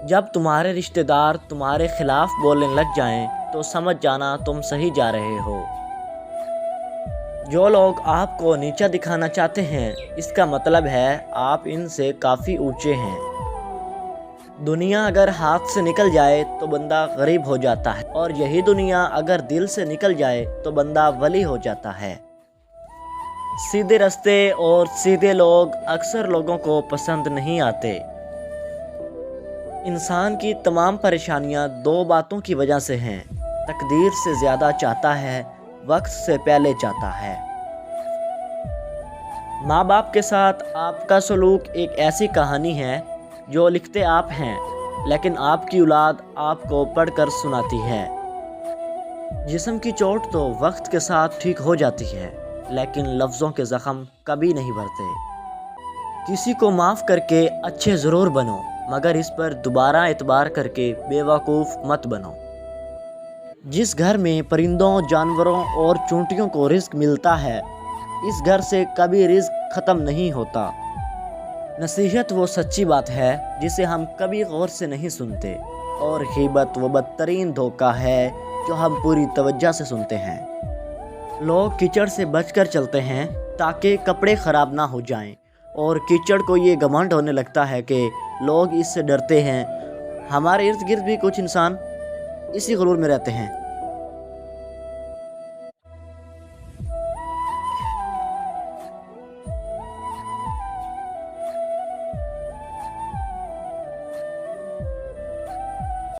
جب تمہارے رشتہ دار تمہارے خلاف بولنے لگ جائیں تو سمجھ جانا تم صحیح جا رہے ہو۔ جو لوگ آپ کو نیچا دکھانا چاہتے ہیں، اس کا مطلب ہے آپ ان سے کافی اونچے ہیں۔ دنیا اگر ہاتھ سے نکل جائے تو بندہ غریب ہو جاتا ہے، اور یہی دنیا اگر دل سے نکل جائے تو بندہ ولی ہو جاتا ہے۔ سیدھے راستے اور سیدھے لوگ اکثر لوگوں کو پسند نہیں آتے۔ انسان کی تمام پریشانیاں دو باتوں کی وجہ سے ہیں: تقدیر سے زیادہ چاہتا ہے، وقت سے پہلے چاہتا ہے۔ ماں باپ کے ساتھ آپ کا سلوک ایک ایسی کہانی ہے جو لکھتے آپ ہیں، لیکن آپ کی اولاد آپ کو پڑھ کر سناتی ہے۔ جسم کی چوٹ تو وقت کے ساتھ ٹھیک ہو جاتی ہے، لیکن لفظوں کے زخم کبھی نہیں بھرتے۔ کسی کو معاف کر کے اچھے ضرور بنو، مگر اس پر دوبارہ اعتبار کر کے بے وقوف مت بنو۔ جس گھر میں پرندوں، جانوروں اور چونٹیوں کو رزق ملتا ہے، اس گھر سے کبھی رزق ختم نہیں ہوتا۔ نصیحت وہ سچی بات ہے جسے ہم کبھی غور سے نہیں سنتے، اور غیبت وہ بدترین دھوکہ ہے جو ہم پوری توجہ سے سنتے ہیں۔ لوگ کیچڑ سے بچ کر چلتے ہیں تاکہ کپڑے خراب نہ ہو جائیں، اور کیچڑ کو یہ گھمنڈ ہونے لگتا ہے کہ لوگ اس سے ڈرتے ہیں۔ ہمارے ارد گرد بھی کچھ انسان اسی غرور میں رہتے ہیں۔